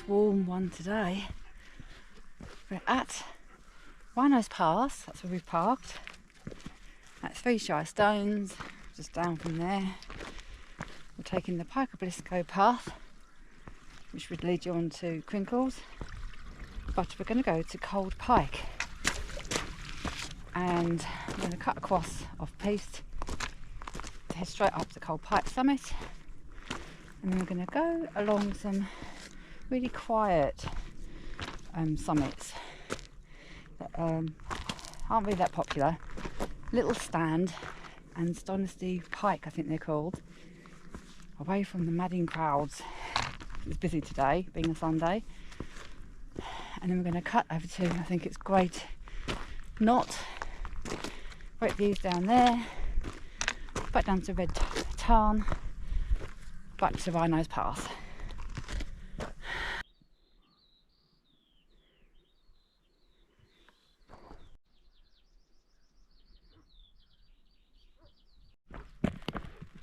nice warm one today. We're at Wrynose Pass, that's where we've parked. That's 3 Shire stones, just down from there. We're taking the Pike Oblisco path, which would lead you on to Crinkles, but we're going to go to Cold Pike. And I'm going to cut across off piste to head straight up to Cold Pike summit, and then we're going to go along some really quiet summits that aren't really that popular. Little Stand and Stonesty Pike, I think they're called, away from the madding crowds. It's busy today, being a Sunday. And then we're going to cut over to, I think it's Great Knott. Great views down there. Back down to Red Tarn. Back to Wrynose Pass.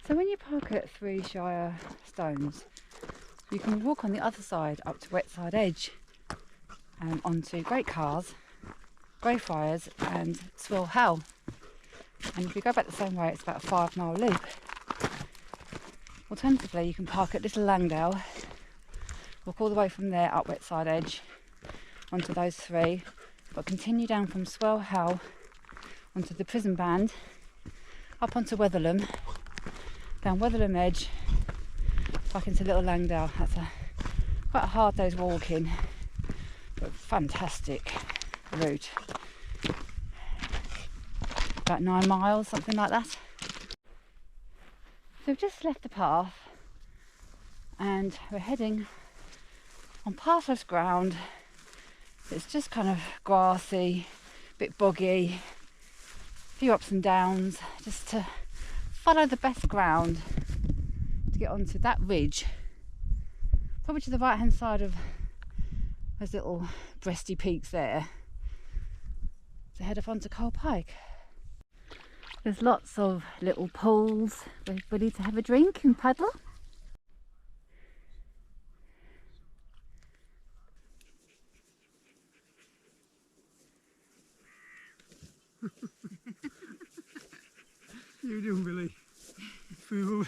So when you park at 3 Shire stones, you can walk on the other side up to Wetside Edge and onto Great Cars, Greyfriars and Swell Hell. And if you go back the same way, it's about a 5-mile loop. Alternatively, you can park at Little Langdale, walk all the way from there up Wetside Edge onto those 3, but continue down from Swell Hell onto the Prison Band, up onto Wetherlam, down Wetherlam Edge, back into Little Langdale. That's quite a hard day's walking, but fantastic route. About 9 miles, something like that. So we've just left the path and we're heading on pathless ground. It's just kind of grassy, a bit boggy, a few ups and downs, just to follow the best ground to get onto that ridge, probably to the right hand side of those little breasty peaks there, to head off onto Cold Pike. There's lots of little pools for everybody to have a drink and paddle. You don't believe, fool.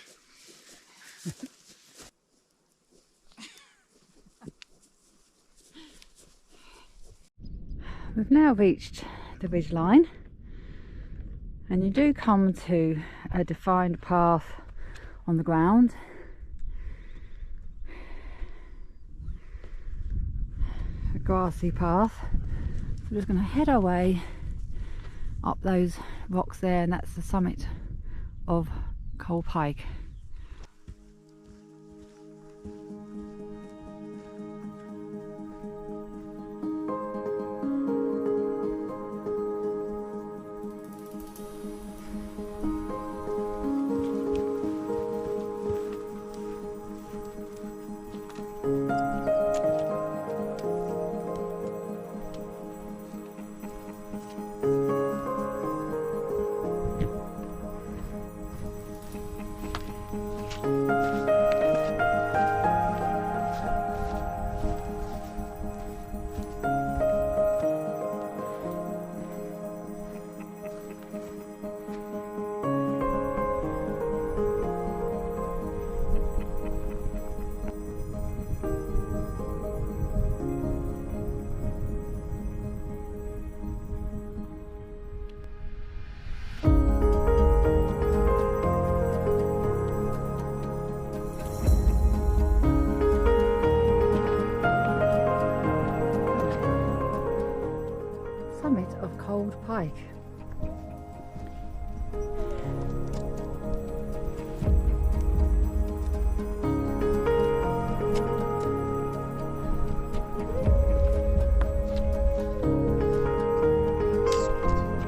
We've now reached the ridge line, and you do come to a defined path on the ground. A grassy path. So we're just going to head our way up those rocks there, and that's the summit of Cold Pike. Pike.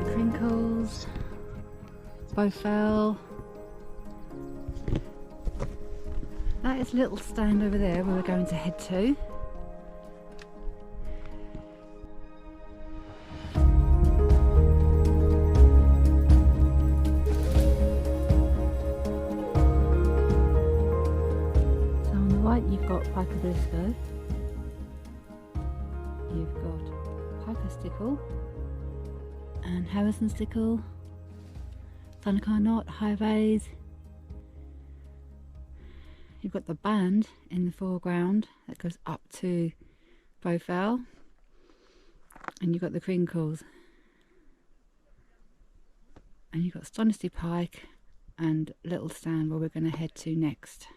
Crinkles, Bowfell. That is Little Stand over there where we're going to head to. You've got Pike Oblisco, stickle and Harrison stickle, Knott, high vase. You've got the band in the foreground that goes up to profile, and you've got the crinkles, and you've got Stonesty Pike and little stand where we're going to head to next.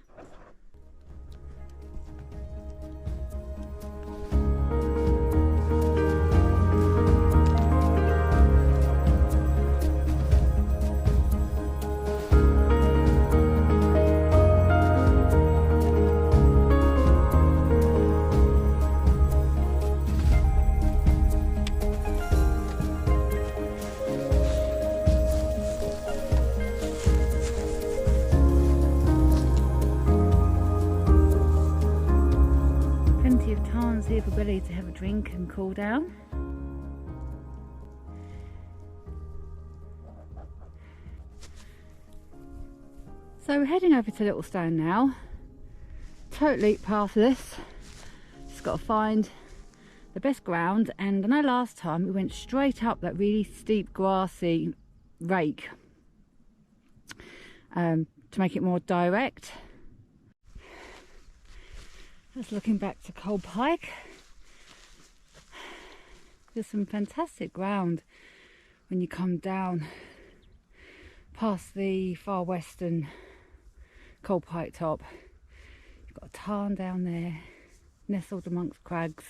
The ability to have a drink and cool down. So we're heading over to Little Stand now. Totally pathless. Just got to find the best ground, and I know last time we went straight up that really steep grassy rake to make it more direct. Just looking back to Cold Pike, there's some fantastic ground when you come down past the far western Cold Pike top. You've got a tarn down there, nestled amongst crags.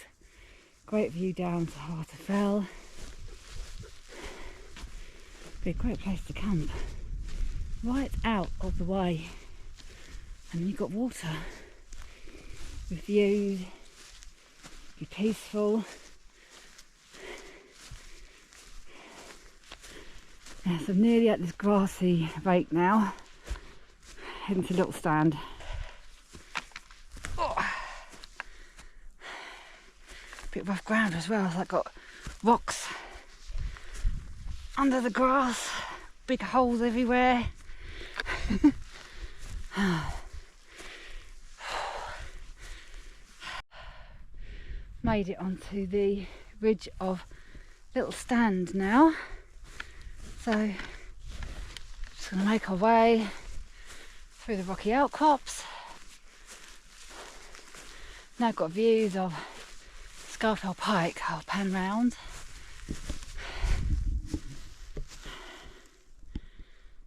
Great view down to Heart of Fell. Be a great place to camp, right out of the way, and then you've got water. With views, be peaceful. Yeah, so I'm nearly at this grassy rake now, heading to Little Stand. Oh. Bit rough ground as well, so I've got rocks under the grass, big holes everywhere. Made it onto the ridge of Little Stand now, so just going to make our way through the rocky outcrops. Now I've got views of Scarfell Pike. I'll pan round.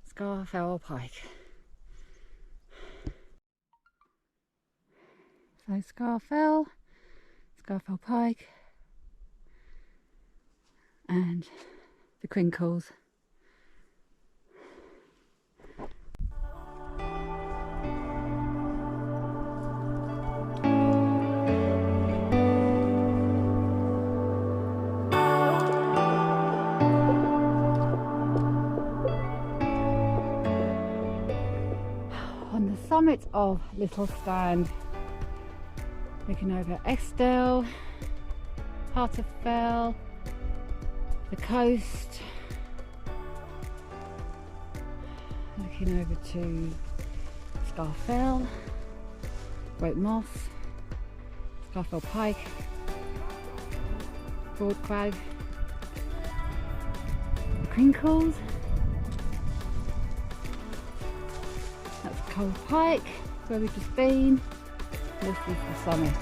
Scarfell Pike. So Scarfell Pike and the crinkles. On the summit of Little Stand, looking over Essexgirl, Heart of Fell, the coast, looking over to Scarfell, Great Moss, Scarfell Pike, Broad Crag, Crinkles. That's Cold Pike, where we've just been. This is the summit.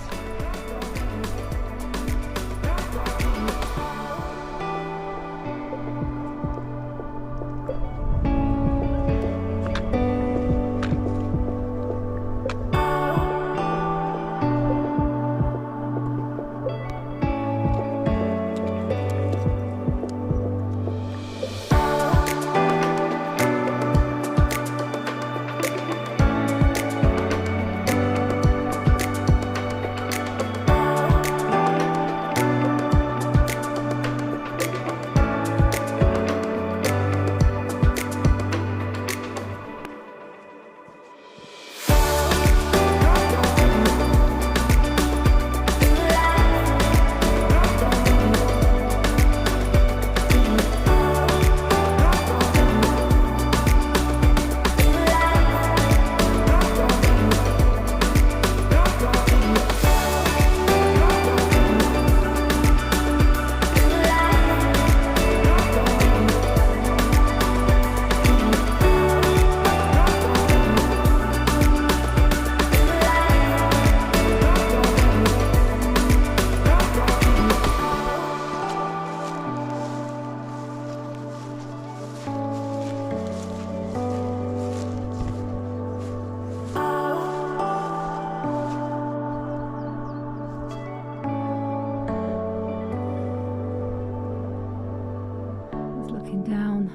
walking down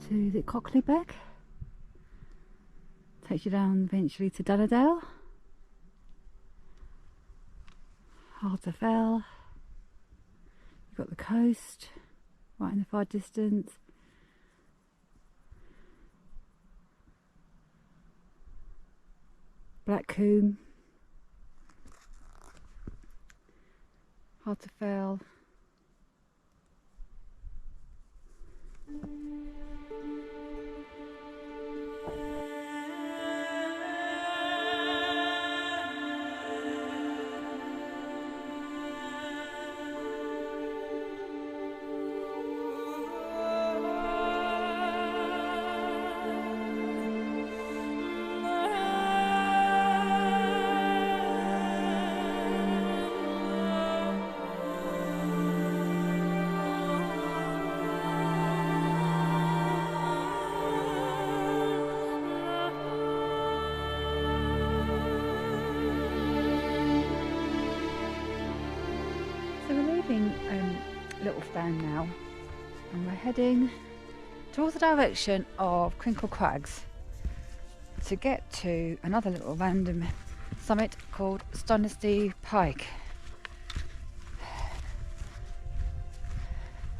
to the Cockley Beck. Takes you down eventually to Dunnerdale. Fell. You've got the coast right in the far distance. Blackcomb. Fell. Little stand now, and we're heading towards the direction of Crinkle Crags to get to another little random summit called Stonesty Pike,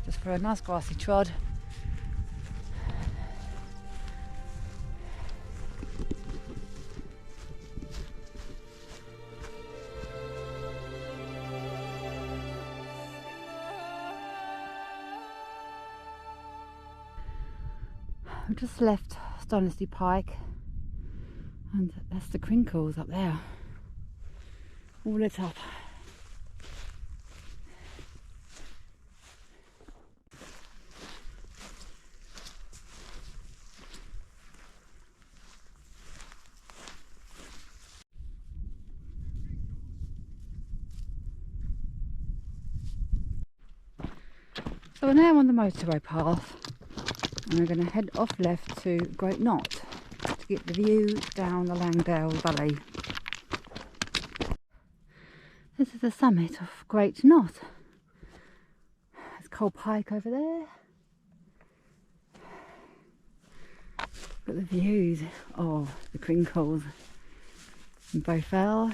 just for a nice grassy trod. I've just left Stonesty Pike, and that's the Crinkles up there, all lit up. So we're now on the motorway path, and we're going to head off left to Great Knott to get the view down the Langdale Valley. This is the summit of Great Knott. There's Coal Pike over there. Got the views of the Crinkles and Fell.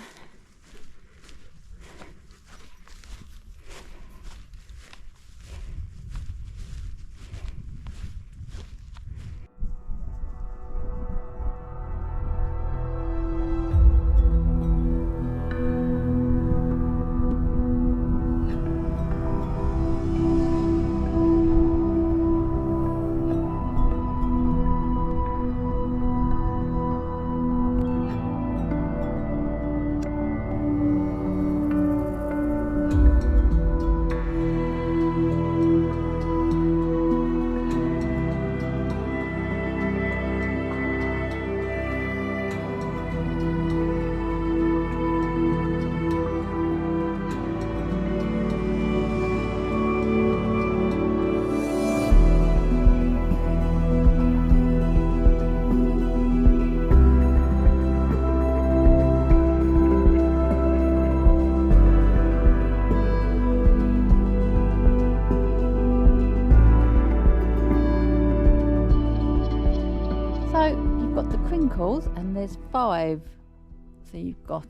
And there's 5, so you've got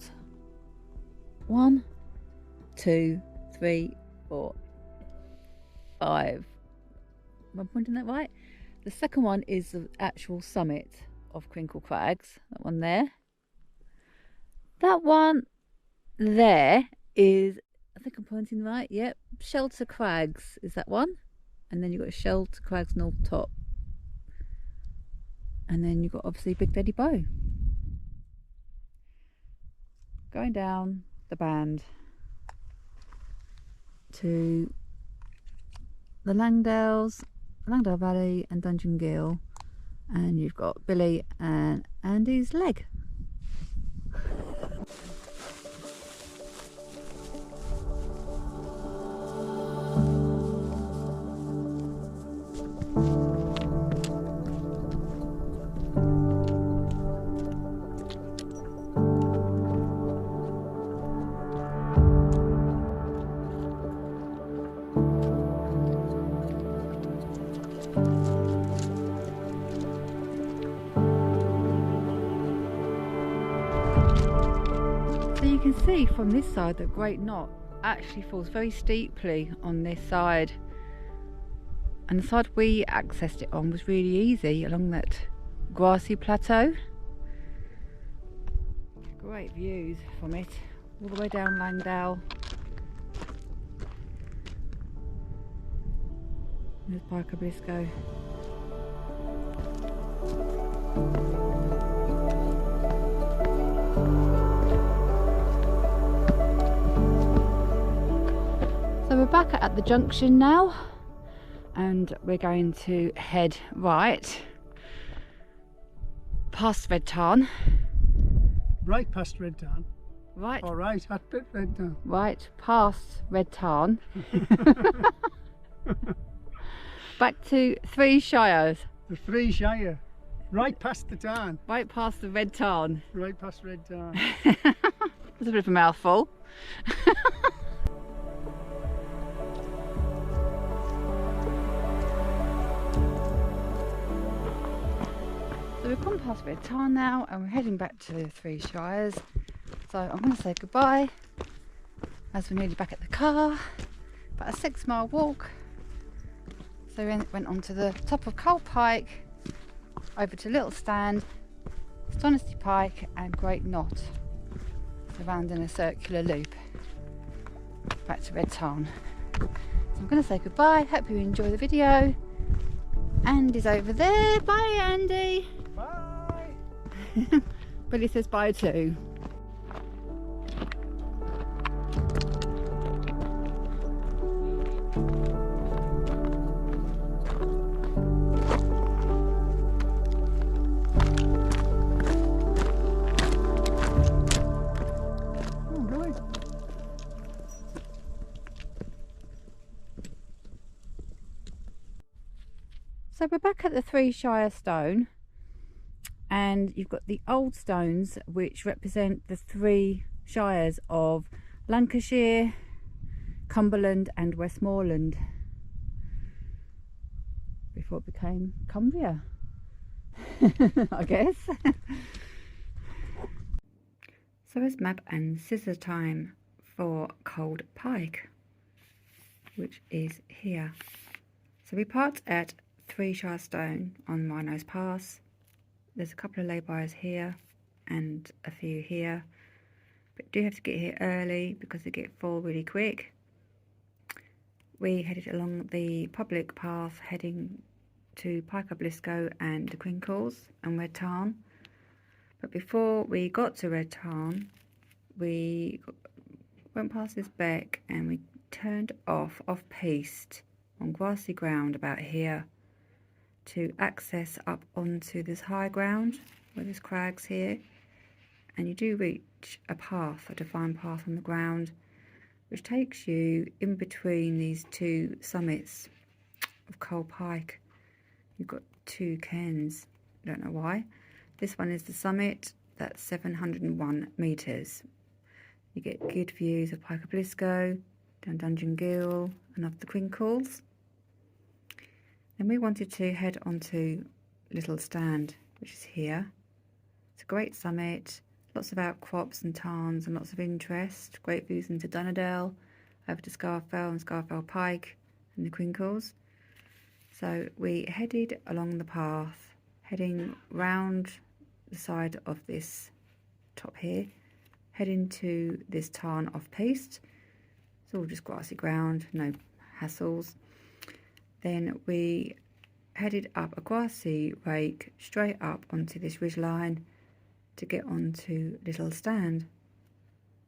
1, 2, 3, 4, 5. Am I pointing that right? The second one is the actual summit of Crinkle Crags, that one there. That one there is, I think I'm pointing right, yep, Shelter Crags is that one, and then you've got Shelter Crags North Top. And then you've got obviously Big Daddy Bow. Going down the band to the Langdale Valley and Dungeon Gill, and you've got Billy and Andy's leg. can see from this side that Great Knott actually falls very steeply on this side, and the side we accessed it on was really easy along that grassy plateau. Great views from it all the way down Langdale. There's Pike Oblisco. So we're back at the junction now, and we're going to head right past Red Tarn. Right past Red Tarn. Right. All right, at Red Tarn. Right past Red Tarn. Back to 3 Shires. The 3 Shire. Right past the Tarn. Right past the Red Tarn. Right past Red Tarn. That's a bit of a mouthful. So we've gone past Red Tarn now, and we're heading back to the 3 Shires. So I'm going to say goodbye as we're nearly back at the car. About a 6-mile walk. So we went on to the top of Coal Pike, over to Little Stand, Stonesty Pike and Great Knott. So round in a circular loop back to Red Tarn. So I'm going to say goodbye. Hope you enjoy the video. Andy's over there. Bye, Andy. Bye. Billy says bye too. So we're back at the 3 Shire stone, and you've got the old stones which represent the 3 shires of Lancashire, Cumberland and Westmoreland before it became Cumbria, I guess. So it's map and scissor time for Cold Pike, which is here. So we parked at 3 Shire Stone on Wrynose Pass. There's a couple of lay-bys here and a few here, but do have to get here early because they get full really quick. We headed along the public path heading to Pike Oblisco and the Crinkles and Red Tarn. But before we got to Red Tarn, we went past this beck and we turned off piste on grassy ground about here to access up onto this high ground where there's crags here, and you do reach a path, a defined path on the ground, which takes you in between these 2 summits of Coal Pike. You've got 2 cairns, I don't know why. This one is the summit, that's 701 metres. You get good views of Pike Oblisco, down Dungeon Gill and of the Crinkles. Then we wanted to head on to Little Stand, which is here. It's a great summit, lots of outcrops and tarns and lots of interest. Great views into Dunnerdale, over to Scarfell and Scarfell Pike and the Crinkles. So we headed along the path, heading round the side of this top here, heading to this tarn off piste. It's all just grassy ground, no hassles. Then we headed up a grassy rake straight up onto this ridge line to get onto Little Stand,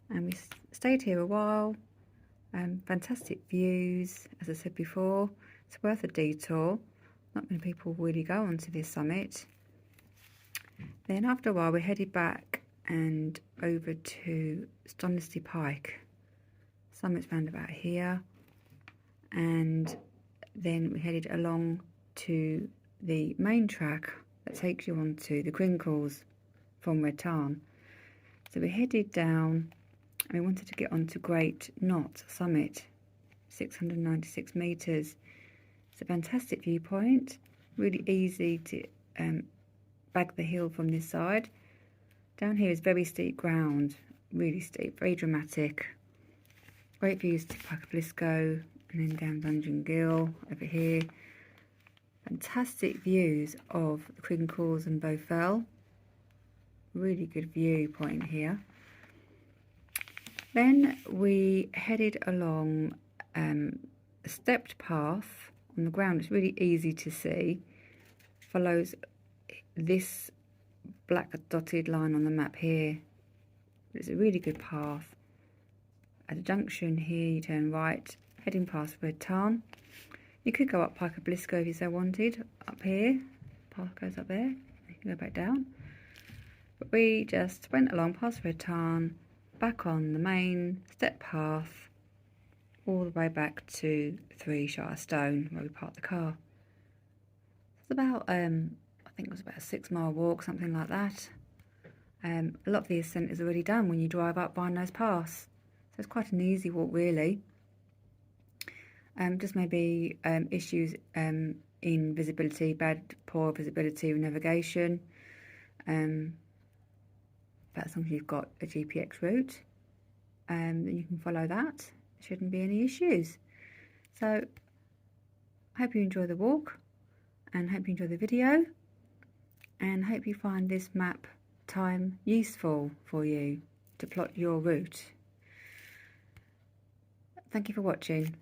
and we stayed here a while. Fantastic views, as I said before. It's worth a detour. Not many people really go onto this summit. Then after a while we headed back and over to Stonesty Pike. Summit's round about here, and then we headed along to the main track that takes you onto the Crinkles from Red Tarn. So we headed down and we wanted to get onto Great Knott summit, 696 metres. It's a fantastic viewpoint, really easy to bag the hill from this side. Down here is very steep ground, really steep, very dramatic. Great views to Pike of Blisco and then down Dungeon Gill over here. Fantastic views of the Crinkles and Bowfell. Really good viewpoint here. Then we headed along a stepped path on the ground. It's really easy to see. Follows this black dotted line on the map here. It's a really good path. At a junction here, you turn right, heading past Red Tarn. You could go up Pike of Blisco if you so wanted. Up here, path goes up there. You can go back down. But we just went along past Red Tarn, back on the main step path, all the way back to 3 Shire Stone, where we parked the car. It's about, I think it was about a 6-mile walk, something like that. A lot of the ascent is already done when you drive up Wrynose Pass. So it's quite an easy walk, really. Just maybe issues in visibility, poor visibility with navigation. But as long as you've got a GPX route, then you can follow that. There shouldn't be any issues. So I hope you enjoy the walk and hope you enjoy the video and hope you find this map time useful for you to plot your route. Thank you for watching.